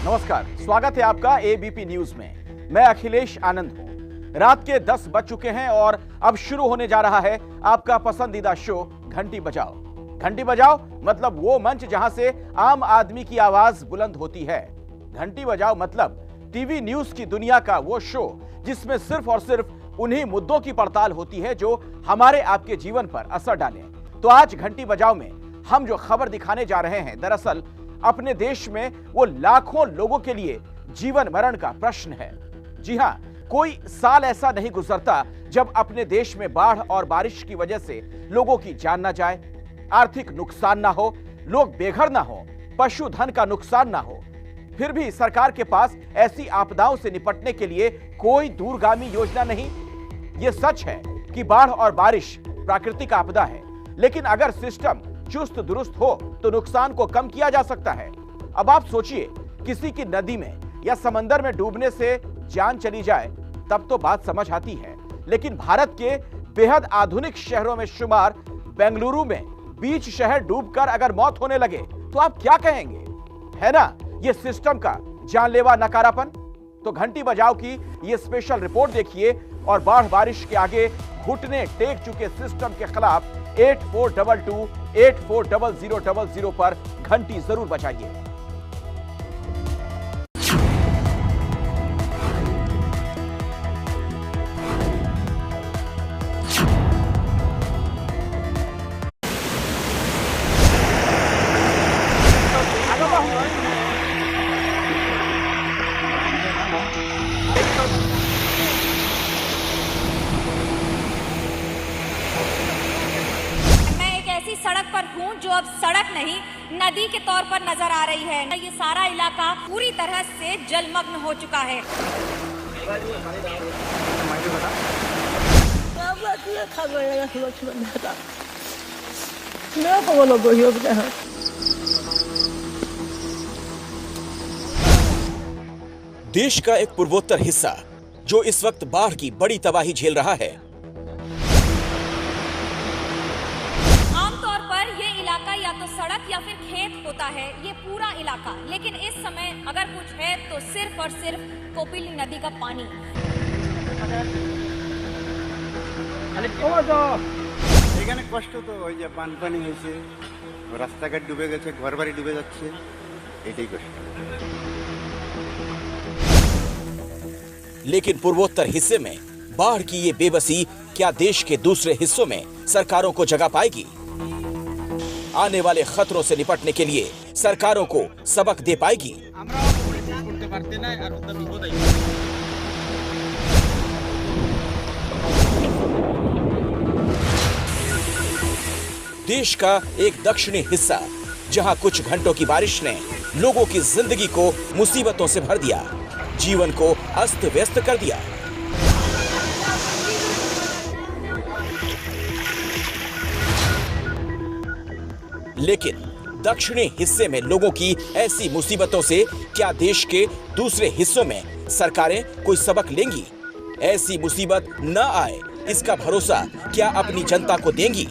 नमस्कार, स्वागत है आपका एबीपी न्यूज में। मैं अखिलेश आनंद हूं। रात के 10 बज चुके हैं और अब शुरू होने जा रहा है आपका पसंदीदा शो घंटी बजाओ। घंटी बजाओ मतलब वो मंच जहां से आम आदमी की आवाज बुलंद होती है। घंटी बजाओ मतलब टीवी न्यूज की दुनिया का वो शो जिसमें सिर्फ और सिर्फ उन्हीं मुद्दों की पड़ताल होती है जो हमारे आपके जीवन पर असर डालें। तो आज घंटी बजाओ में हम जो खबर दिखाने जा रहे हैं, दरअसल अपने देश में वो लाखों लोगों के लिए जीवन मरण का प्रश्न है। जी हां, कोई साल ऐसा नहीं गुजरता जब अपने देश में बाढ़ और बारिश की वजह से लोगों की जान ना जाए, आर्थिक नुकसान ना हो, लोग बेघर ना हो, पशुधन का नुकसान ना हो। फिर भी सरकार के पास ऐसी आपदाओं से निपटने के लिए कोई दूरगामी योजना नहीं। यह सच है कि बाढ़ और बारिश प्राकृतिक आपदा है, लेकिन अगर सिस्टम चुस्त दुरुस्त हो तो नुकसान को कम किया जा सकता है। अब आप सोचिए, किसी की नदी में या समंदर में डूबने से जान चली जाए तब तो बात समझ आती है, लेकिन भारत के बेहद आधुनिक शहरों में शुमार बेंगलुरु में बीच शहर डूबकर अगर मौत होने लगे तो आप क्या कहेंगे? है ना ये सिस्टम का जानलेवा नकारापन। तो घंटी बजाओ की ये स्पेशल रिपोर्ट देखिए और बाढ़ बारिश के आगे घुटने टेक चुके सिस्टम के खिलाफ 8422 840000 पर घंटी जरूर बजाइए। सड़क पर हूँ जो अब सड़क नहीं नदी के तौर पर नजर आ रही है। ये सारा इलाका पूरी तरह से जलमग्न हो चुका है। देश का एक पूर्वोत्तर हिस्सा जो इस वक्त बाढ़ की बड़ी तबाही झेल रहा है। या तो सड़क या फिर खेत होता है ये पूरा इलाका, लेकिन इस समय अगर कुछ है तो सिर्फ और सिर्फ कोपिली नदी का पानी। এখানে কষ্ট তো ওই যে পানি হয়েছে, রাস্তাঘাট ডুবে গেছে, ঘরবাড়ি ডুবে যাচ্ছে, এটাই কষ্ট। लेकिन पूर्वोत्तर हिस्से में बाढ़ की ये बेबसी क्या देश के दूसरे हिस्सों में सरकारों को जगह पाएगी? आने वाले खतरों से निपटने के लिए सरकारों को सबक दे पाएगी? देश का एक दक्षिणी हिस्सा जहां कुछ घंटों की बारिश ने लोगों की जिंदगी को मुसीबतों से भर दिया, जीवन को अस्त व्यस्त कर दिया। लेकिन दक्षिणी हिस्से में लोगों की ऐसी मुसीबतों से क्या देश के दूसरे हिस्सों में सरकारें कोई सबक लेंगी? ऐसी मुसीबत न आए इसका भरोसा क्या अपनी जनता को देंगी?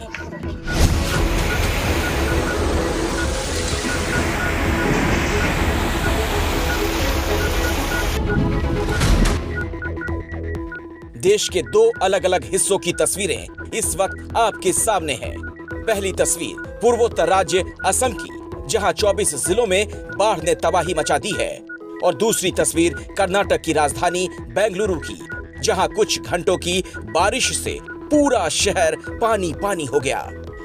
देश के दो अलग अलग हिस्सों की तस्वीरें इस वक्त आपके सामने हैं। पहली तस्वीर पूर्वोत्तर राज्य असम की, जहां 24 जिलों में बाढ़ ने तबाही मचा दी है, और दूसरी तस्वीर कर्नाटक की राजधानी बेंगलुरु की, जहां कुछ घंटों की बारिश से पूरा शहर पानी पानी हो गया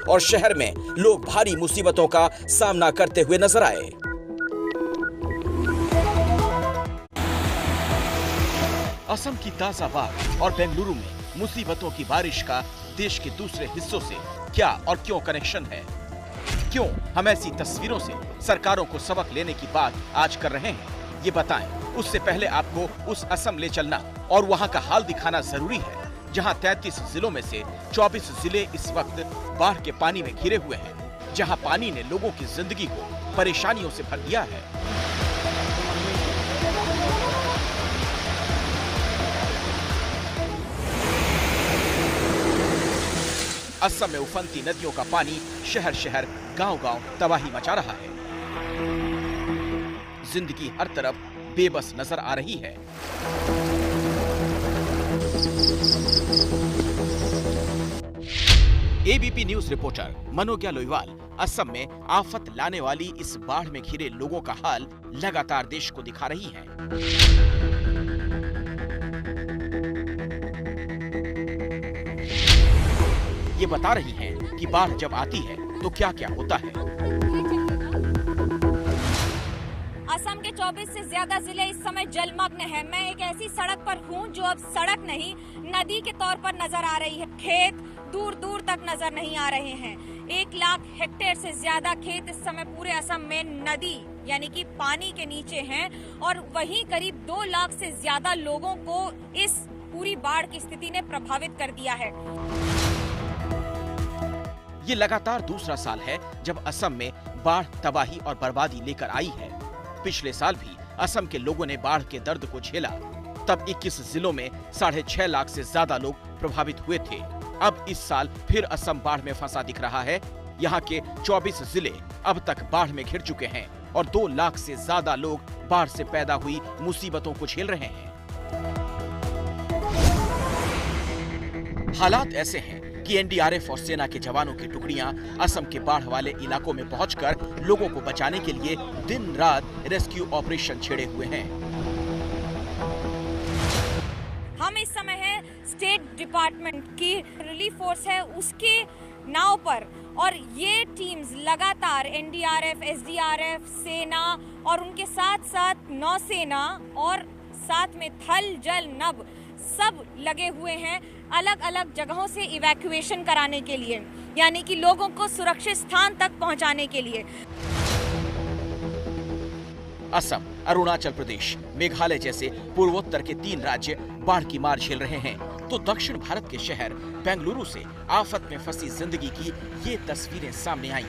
और शहर में लोग भारी मुसीबतों का सामना करते हुए नजर आए। असम की ताजा बाढ़ और बेंगलुरु में मुसीबतों की बारिश का देश के दूसरे हिस्सों से क्या और क्यों कनेक्शन है? क्यों हम ऐसी तस्वीरों से सरकारों को सबक लेने की बात आज कर रहे हैं, ये बताएं। उससे पहले आपको उस असम ले चलना और वहां का हाल दिखाना जरूरी है, जहां 33 जिलों में से 24 जिले इस वक्त बाढ़ के पानी में घिरे हुए हैं, जहां पानी ने लोगों की जिंदगी को परेशानियों से भर दिया है। असम में उफनती नदियों का पानी शहर शहर गांव गांव तबाही मचा रहा है। जिंदगी हर तरफ बेबस नजर आ रही है। ABP news reporter Manogya Loiwal Assam में आफत लाने वाली इस बाढ़ में घिरे लोगों का हाल लगातार देश को दिखा रही हैं। ये बता रही हैं कि बाढ़ जब आती है तो क्या क्या होता है। असम के 24 से ज्यादा जिले इस समय जलमग्न हैं। मैं एक ऐसी सड़क पर हूं जो अब सड़क नहीं नदी के तौर पर नजर आ रही है। खेत दूर दूर तक नजर नहीं आ रहे हैं। 1 लाख हेक्टेयर से ज्यादा खेत इस समय पूरे असम में नदी यानी कि पानी के नीचे हैं और वहीं करीब 2 लाख से ज्यादा लोगों को इस पूरी बाढ़ की स्थिति ने प्रभावित कर दिया है। ये लगातार दूसरा साल है जब असम में बाढ़ तबाही और बर्बादी लेकर आई है। पिछले साल भी असम के लोगों ने बाढ़ के दर्द को झेला। तब 21 जिलों में 6.5 लाख से ज्यादा लोग प्रभावित हुए थे। अब इस साल फिर असम बाढ़ में फंसा दिख रहा है। यहाँ के 24 जिले अब तक बाढ़ में घिर चुके हैं और 2 लाख से ज्यादा लोग बाढ़ से पैदा हुई मुसीबतों को झेल रहे हैं। हालात ऐसे हैं कि एनडीआरएफ और सेना के जवानों की टुकड़ियां असम के बाढ़ वाले इलाकों में पहुंचकर लोगों को बचाने के लिए दिन रात रेस्क्यू ऑपरेशन छेड़े हुए हैं। हम इस समय है स्टेट डिपार्टमेंट की रिलीफ फोर्स है उसके नाव पर और ये टीम्स लगातार एनडीआरएफ, एसडीआरएफ, सेना और उनके साथ साथ नौसेना और साथ में थल, जल, नभ सब लगे हुए हैं अलग अलग जगहों से इवैक्यूएशन कराने के लिए, यानी कि लोगों को सुरक्षित स्थान तक पहुंचाने के लिए। असम, अरुणाचल प्रदेश, मेघालय जैसे पूर्वोत्तर के 3 राज्य बाढ़ की मार झेल रहे हैं, तो दक्षिण भारत के शहर बेंगलुरु से आफत में फंसी जिंदगी की ये तस्वीरें सामने आई।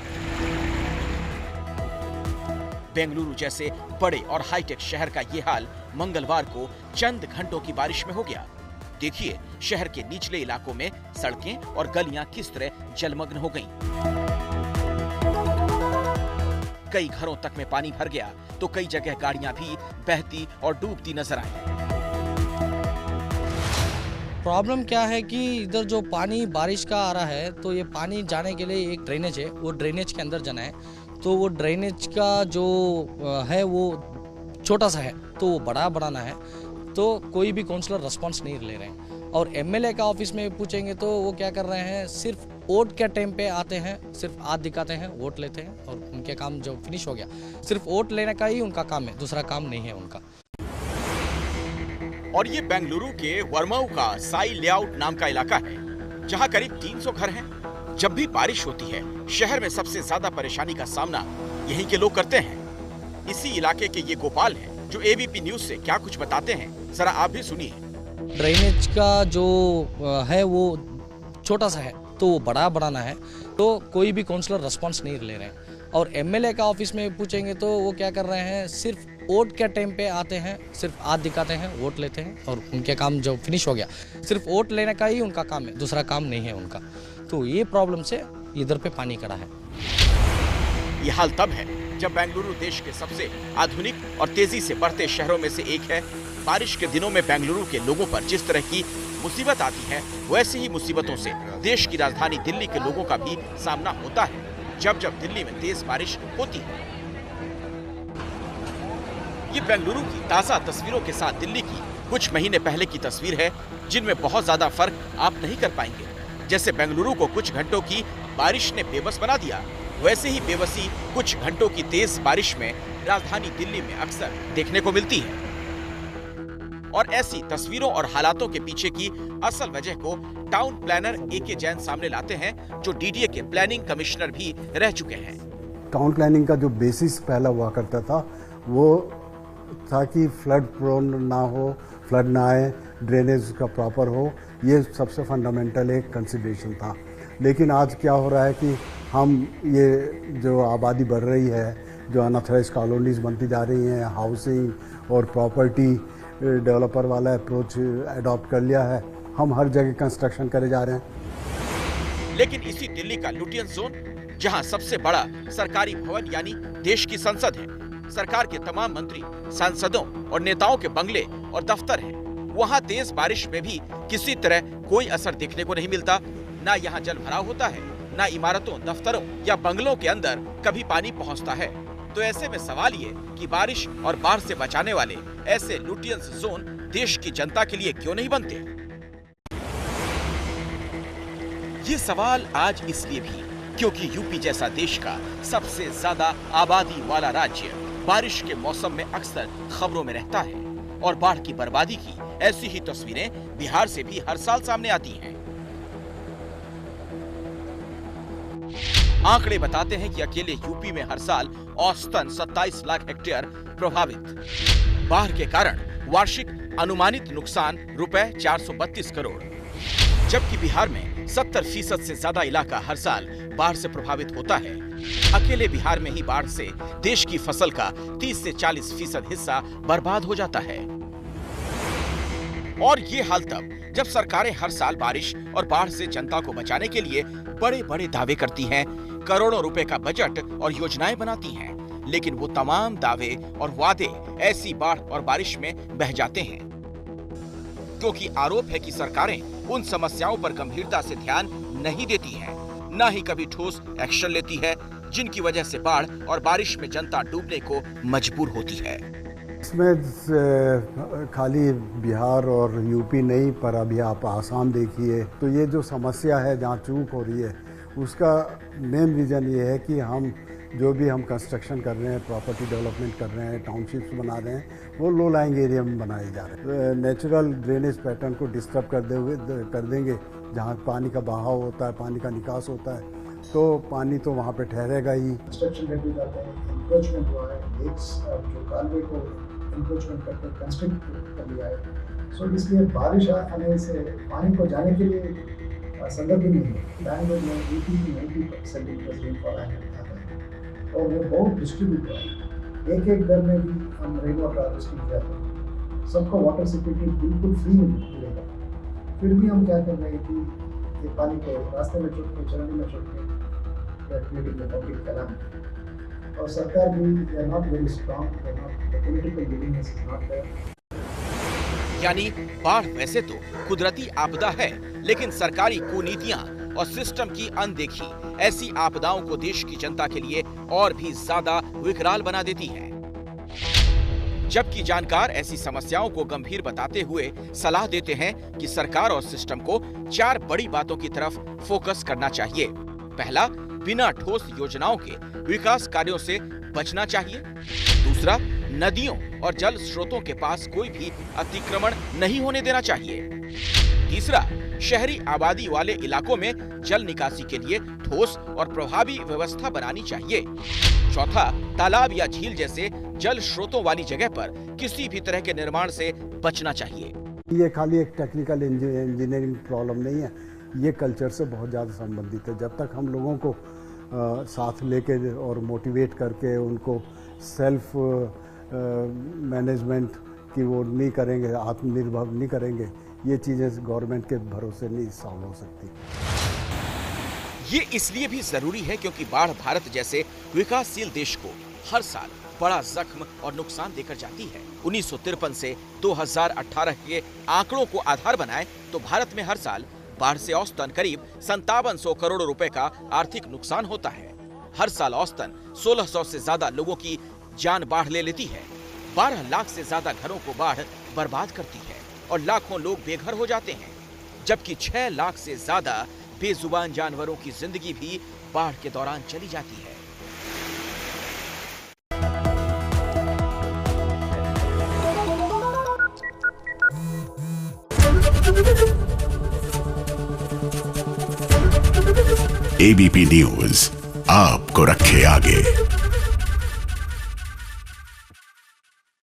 बेंगलुरु जैसे बड़े और हाईटेक शहर का ये हाल मंगलवार को चंद घंटों की बारिश में हो गया। देखिए शहर के निचले इलाकों में सड़कें और गलियां किस तरह जलमग्न हो गईं। कई घरों तक में पानी भर गया तो कई जगह गाड़ियां भी बहती और डूबती नजर आई। प्रॉब्लम क्या है कि इधर जो पानी बारिश का आ रहा है तो ये पानी जाने के लिए एक ड्रेनेज है, वो ड्रेनेज के अंदर जाना है। तो वो ड्रेनेज का जो है वो छोटा सा है तो वो बड़ा बनाना है, तो कोई भी काउंसलर रिस्पांस नहीं ले रहे हैं। और एमएलए का ऑफिस में पूछेंगे तो वो क्या कर रहे हैं, सिर्फ वोट के टाइम पे आते हैं, सिर्फ हाथ दिखाते हैं, वोट लेते हैं और उनके काम जो फिनिश हो गया, सिर्फ वोट लेने का ही उनका काम है, दूसरा काम नहीं है उनका। और ये बेंगलुरु के वर्माऊ का साई लेआउट नाम का इलाका है जहां करीब 300 घर हैं। जब भी बारिश होती है शहर में सबसे ज्यादा परेशानी का सामना यहीं के लोग करते हैं। इसी इलाके के ये गोपाल हैं जो एबीपी न्यूज से क्या कुछ बताते हैं, जरा आप भी सुनिए। ड्रेनेज का जो है वो छोटा सा है तो वो बड़ा बनाना है, तो कोई भी काउंसलर रिस्पांस नहीं ले रहे हैं। और एमएलए का ऑफिस में पूछेंगे तो वो क्या कर रहे हैं, सिर्फ वोट के टाइम पे आते हैं, सिर्फ हाथ दिखाते हैं, वोट लेते हैं और उनके काम जो फिनिश हो गया, सिर्फ वोट लेने का ही उनका काम है, दूसरा काम नहीं है उनका। तो ये प्रॉब्लम से इधर पे पानी खड़ा है। ये हाल तब है जब बेंगलुरु देश के सबसे आधुनिक और तेजी से बढ़ते शहरों में से एक है। बारिश के दिनों में बेंगलुरु के लोगों पर जिस तरह की मुसीबत आती है वैसे ही मुसीबतों से देश की राजधानी दिल्ली के लोगों का भी सामना होता है जब जब दिल्ली में तेज बारिश होती है। ये बेंगलुरु की ताजा तस्वीरों के साथ दिल्ली की कुछ महीने पहले की तस्वीर है जिनमें बहुत ज्यादा फर्क आप नहीं कर पाएंगे। जैसे बेंगलुरु को कुछ घंटों की बारिश ने बेबस बना दिया, वैसे ही बेबसी कुछ घंटों की तेज बारिश में राजधानी दिल्ली में अक्सर देखने को मिलती है। और ऐसी तस्वीरों और हालातों के पीछे की असल वजह को टाउन प्लानर ए.के. जैन सामने लाते हैं, जो डीडीए के प्लानिंग कमिश्नर भी रह चुके हैं। टाउन प्लानिंग का जो बेसिस पहला हुआ करता था वो था कि फ्लड प्रोन ना हो, फ्लड ना आए, ड्रेनेज का प्रॉपर हो, ये सबसे फंडामेंटल एक कंसिडरेशन था। लेकिन आज क्या हो रहा है कि हम ये जो आबादी बढ़ रही है, जो अनऑथराइज्ड कॉलोनीज बनती जा रही हैं, हाउसिंग और प्रॉपर्टी डेवलपर वाला अप्रोच अडॉप्ट कर लिया है, हम हर जगह कंस्ट्रक्शन करे जा रहे हैं। लेकिन इसी दिल्ली का लुटियन जोन, जहां सबसे बड़ा सरकारी भवन यानी देश की संसद है, सरकार के तमाम मंत्री, सांसदों और नेताओं के बंगले और दफ्तर हैं। वहाँ तेज बारिश में भी किसी तरह कोई असर देखने को नहीं मिलता। ना यहाँ जल भराव होता है, ना इमारतों, दफ्तरों या बंगलों के अंदर कभी पानी पहुँचता है। तो ऐसे में सवाल ये कि बारिश और बाढ़ से बचाने वाले ऐसे लुटियंस जोन देश की जनता के लिए क्यों नहीं बनते? ये सवाल आज इसलिए भी क्योंकि यूपी जैसा देश का सबसे ज्यादा आबादी वाला राज्य बारिश के मौसम में अक्सर खबरों में रहता है और बाढ़ की बर्बादी की ऐसी ही तस्वीरें बिहार से भी हर साल सामने आती हैं। आंकड़े बताते हैं कि अकेले यूपी में हर साल औसतन 27 लाख हेक्टेयर प्रभावित। बाढ़ के कारण वार्षिक अनुमानित नुकसान रुपए 432 करोड़, जबकि बिहार में 70% से ज्यादा इलाका हर साल बाढ़ से प्रभावित होता है। अकेले बिहार में ही बाढ़ से देश की फसल का 30 से 40% हिस्सा बर्बाद हो जाता है। और ये हाल तब जब सरकारें हर साल बारिश और बाढ़ से जनता को बचाने के लिए बड़े बड़े दावे करती हैं, करोड़ों रुपए का बजट और योजनाएं बनाती हैं, लेकिन वो तमाम दावे और वादे ऐसी बाढ़ और बारिश में बह जाते हैं, क्योंकि आरोप है कि सरकारें उन समस्याओं पर गंभीरता से ध्यान नहीं देती हैं, न ही कभी ठोस एक्शन लेती है, जिनकी वजह से बाढ़ और बारिश में जनता डूबने को मजबूर होती है। इसमें खाली बिहार और यूपी नहीं, पर अभी आप आसाम देखिए तो ये जो समस्या है जहाँ चूक हो रही है उसका मेन रीज़न ये है कि हम जो भी हम कंस्ट्रक्शन कर रहे हैं, प्रॉपर्टी डेवलपमेंट कर रहे हैं, टाउनशिप्स बना रहे हैं, वो लो लाइंग एरिया में बनाए जा रहे हैं। नेचुरल ड्रेनेज पैटर्न को डिस्टर्ब कर देंगे। जहाँ पानी का बहाव होता है, पानी का निकास होता है, तो पानी तो वहाँ पे ठहरेगा ही। कंस्ट्रक्शन रेट भी जाते हैं, इंक्रोचमेंट हुआ है, लेक्स जो कालवे को इंक्रोचमेंट करके कंस्ट्रक्ट कर लिया है। सो इसलिए बारिश आने से पानी को जाने के लिए संदर्भ भी नहीं है। बैंगलोर में 80-90% इंक्रीज रेनफॉल आता है और वो बहुत डिस्ट्रीब्यूट हुआ है। एक घर में भी हम रेन वाटर हार्वेस्टिंग करते हैं, सबको वाटर सिक्योरिटी बिल्कुल फ्री मिलेगा। फिर भी हम क्या कर रहे हैं कि ये पानी को रास्ते में छोड़ के, चलने में छोड़ के क्रिएटिंग में पब्लिक फैलाना, और सरकार भी they are not very strong, they are not, the political willingness is not there. यानी बाढ़ वैसे तो कुदरती आपदा है, लेकिन सरकारी कुनीतियां और सिस्टम की अनदेखी ऐसी आपदाओं को देश की जनता के लिए और भी ज्यादा विकराल बना देती है। जबकि जानकार ऐसी समस्याओं को गंभीर बताते हुए सलाह देते हैं कि सरकार और सिस्टम को 4 बड़ी बातों की तरफ फोकस करना चाहिए। पहला, बिना ठोस योजनाओं के विकास कार्यों से बचना चाहिए। दूसरा, नदियों और जल स्रोतों के पास कोई भी अतिक्रमण नहीं होने देना चाहिए। तीसरा, शहरी आबादी वाले इलाकों में जल निकासी के लिए ठोस और प्रभावी व्यवस्था बनानी चाहिए। चौथा, तालाब या झील जैसे जल स्रोतों वाली जगह पर किसी भी तरह के निर्माण से बचना चाहिए। ये खाली एक टेक्निकल इंजीनियरिंग प्रॉब्लम नहीं है, ये कल्चर से बहुत ज़्यादा संबंधित है। जब तक हम लोगों को साथ लेके और मोटिवेट करके उनको सेल्फ मैनेजमेंट की वो नहीं करेंगे, आत्मनिर्भर नहीं करेंगे, ये चीज़ें गवर्नमेंट के भरोसे नहीं सॉल्व हो सकती। ये इसलिए भी जरूरी है क्योंकि बाढ़ भारत जैसे विकासशील देश को हर साल बड़ा जख्म और नुकसान देकर जाती है। 1953 से 2018 के आंकड़ों को आधार बनाए तो भारत में हर साल बाढ़ से औसतन करीब 5700 करोड़ रुपए का आर्थिक नुकसान होता है। हर साल औसतन 1600 से ज्यादा लोगों की जान बाढ़ ले लेती है। 12 लाख से ज्यादा घरों को बाढ़ बर्बाद करती है और लाखों लोग बेघर हो जाते हैं, जबकि 6 लाख से ज्यादा बेजुबान जानवरों की जिंदगी भी बाढ़ के दौरान चली जाती है। एबीपी न्यूज आपको रखे आगे।